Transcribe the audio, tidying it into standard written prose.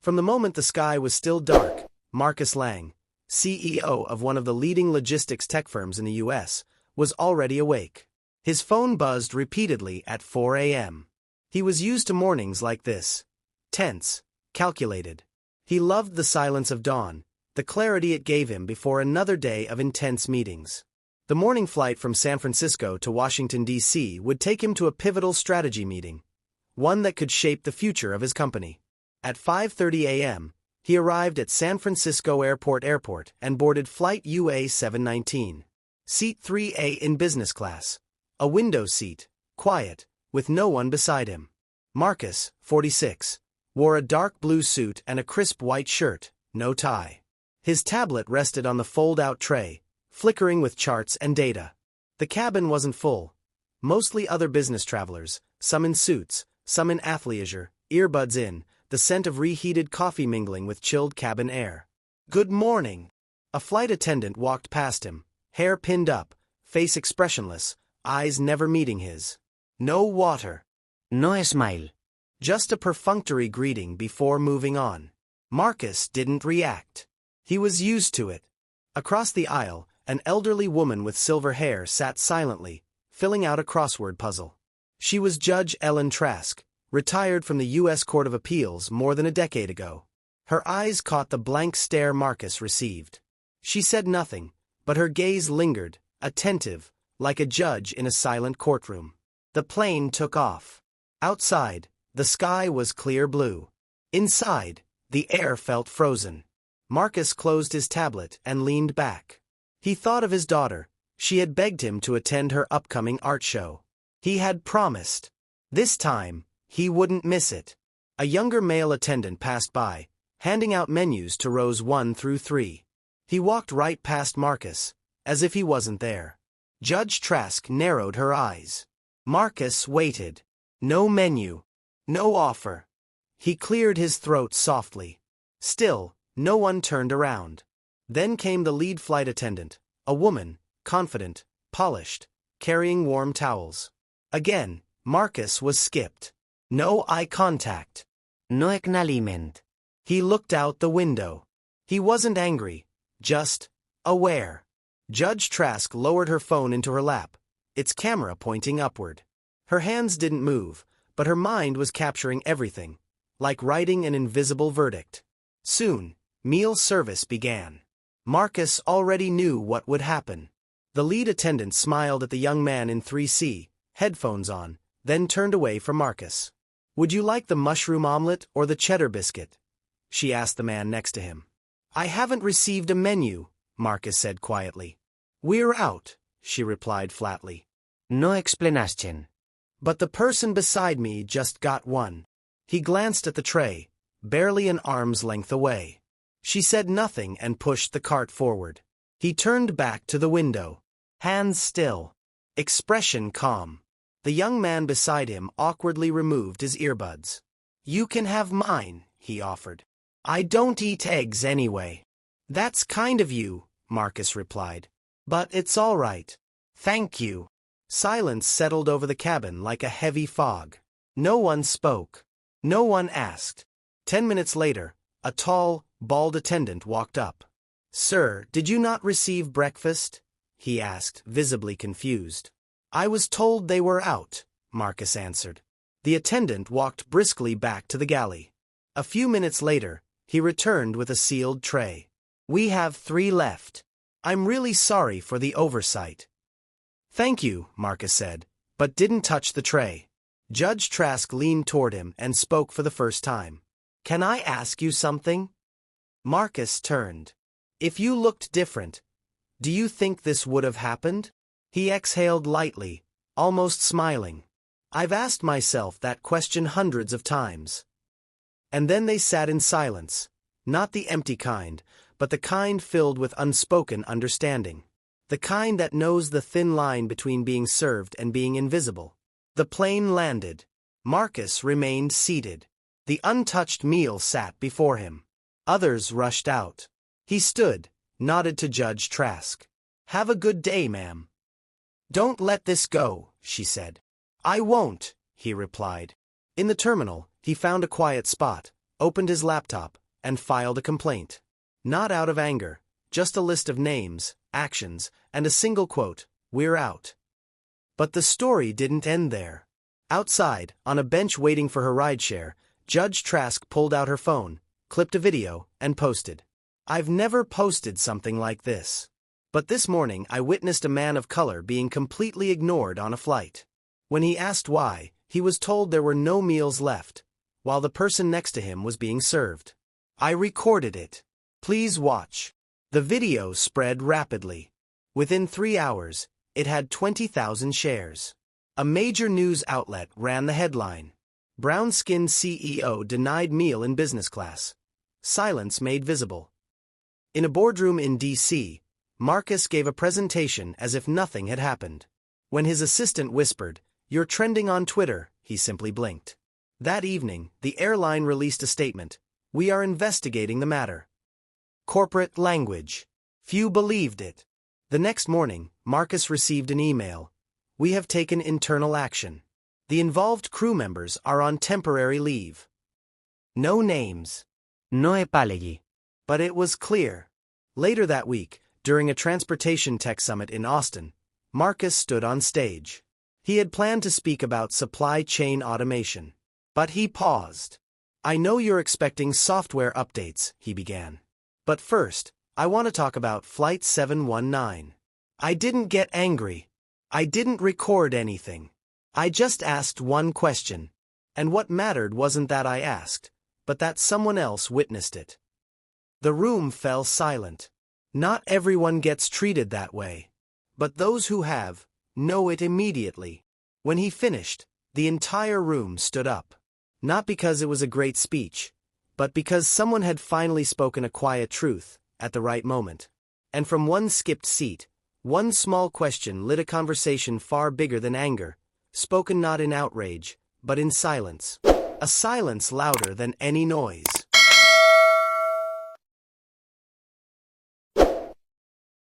From the moment the sky was still dark, Marcus Lang, CEO of one of the leading logistics tech firms in the US, was already awake. His phone buzzed repeatedly at 4 a.m. He was used to mornings like this. Tense, calculated. He loved the silence of dawn, the clarity it gave him before another day of intense meetings. The morning flight from San Francisco to Washington, D.C. would take him to a pivotal strategy meeting, one that could shape the future of his company. At 5:30 a.m., he arrived at San Francisco Airport and boarded flight UA 719. Seat 3A in business class. A window seat, quiet, with no one beside him. Marcus, 46, wore a dark blue suit and a crisp white shirt, no tie. His tablet rested on the fold-out tray, flickering with charts and data. The cabin wasn't full. Mostly other business travelers, some in suits, some in athleisure, earbuds in, the scent of reheated coffee mingling with chilled cabin air. "Good morning." A flight attendant walked past him, hair pinned up, face expressionless, eyes never meeting his. No water. No smile. Just a perfunctory greeting before moving on. Marcus didn't react. He was used to it. Across the aisle, an elderly woman with silver hair sat silently, filling out a crossword puzzle. She was Judge Ellen Trask, retired from the U.S. Court of Appeals more than a decade ago. Her eyes caught the blank stare Marcus received. She said nothing, but her gaze lingered, attentive, like a judge in a silent courtroom. The plane took off. Outside, the sky was clear blue. Inside, the air felt frozen. Marcus closed his tablet and leaned back. He thought of his daughter. She had begged him to attend her upcoming art show. He had promised. This time, he wouldn't miss it. A younger male attendant passed by, handing out menus to rows 1 through 3. He walked right past Marcus, as if he wasn't there. Judge Trask narrowed her eyes. Marcus waited. No menu. No offer. He cleared his throat softly. Still, no one turned around. Then came the lead flight attendant, a woman, confident, polished, carrying warm towels. Again, Marcus was skipped. No eye contact. No acknowledgement. He looked out the window. He wasn't angry, just aware. Judge Trask lowered her phone into her lap, its camera pointing upward. Her hands didn't move, but her mind was capturing everything, like writing an invisible verdict. Soon, meal service began. Marcus already knew what would happen. The lead attendant smiled at the young man in 3C, headphones on, then turned away from Marcus. "Would you like the mushroom omelet or the cheddar biscuit?" she asked the man next to him. "I haven't received a menu," Marcus said quietly. "We're out," she replied flatly. "No explanation." "But the person beside me just got one." He glanced at the tray, barely an arm's length away. She said nothing and pushed the cart forward. He turned back to the window. Hands still. Expression calm. The young man beside him awkwardly removed his earbuds. "You can have mine," he offered. "I don't eat eggs anyway." "That's kind of you," Marcus replied. "But it's all right. Thank you." Silence settled over the cabin like a heavy fog. No one spoke. No one asked. 10 minutes later, a tall, bald attendant walked up. "Sir, did you not receive breakfast?" he asked, visibly confused. "I was told they were out," Marcus answered. The attendant walked briskly back to the galley. A few minutes later, he returned with a sealed tray. "We have 3 left. I'm really sorry for the oversight." "Thank you," Marcus said, but didn't touch the tray. Judge Trask leaned toward him and spoke for the first time. "Can I ask you something?" Marcus turned. "If you looked different, do you think this would have happened?" He exhaled lightly, almost smiling. "I've asked myself that question hundreds of times." And then they sat in silence, not the empty kind, but the kind filled with unspoken understanding. The kind that knows the thin line between being served and being invisible. The plane landed. Marcus remained seated. The untouched meal sat before him. Others rushed out. He stood, nodded to Judge Trask. "Have a good day, ma'am." "Don't let this go," she said. "I won't," he replied. In the terminal, he found a quiet spot, opened his laptop, and filed a complaint. Not out of anger, just a list of names, actions, and a single quote, "We're out." But the story didn't end there. Outside, on a bench waiting for her rideshare, Judge Trask pulled out her phone, clipped a video, and posted. "I've never posted something like this. But this morning I witnessed a man of color being completely ignored on a flight. When he asked why, he was told there were no meals left, while the person next to him was being served. I recorded it. Please watch." The video spread rapidly. Within 3 hours, it had 20,000 shares. A major news outlet ran the headline. "Brown-skinned CEO denied meal in business class. Silence made visible." In a boardroom in D.C., Marcus gave a presentation as if nothing had happened. When his assistant whispered, "You're trending on Twitter," he simply blinked. That evening, the airline released a statement. "We are investigating the matter." Corporate language. Few believed it. The next morning, Marcus received an email. "We have taken internal action. The involved crew members are on temporary leave." No names. No epalegi. But it was clear. Later that week, during a transportation tech summit in Austin, Marcus stood on stage. He had planned to speak about supply chain automation. But he paused. "I know you're expecting software updates," he began. "But first, I want to talk about Flight 719. I didn't get angry. I didn't record anything. I just asked one question. And what mattered wasn't that I asked, but that someone else witnessed it." The room fell silent. Not everyone gets treated that way. But those who have, know it immediately. When he finished, the entire room stood up. Not because it was a great speech, but because someone had finally spoken a quiet truth, at the right moment. And from one skipped seat, one small question lit a conversation far bigger than anger, spoken not in outrage, but in silence. A silence louder than any noise.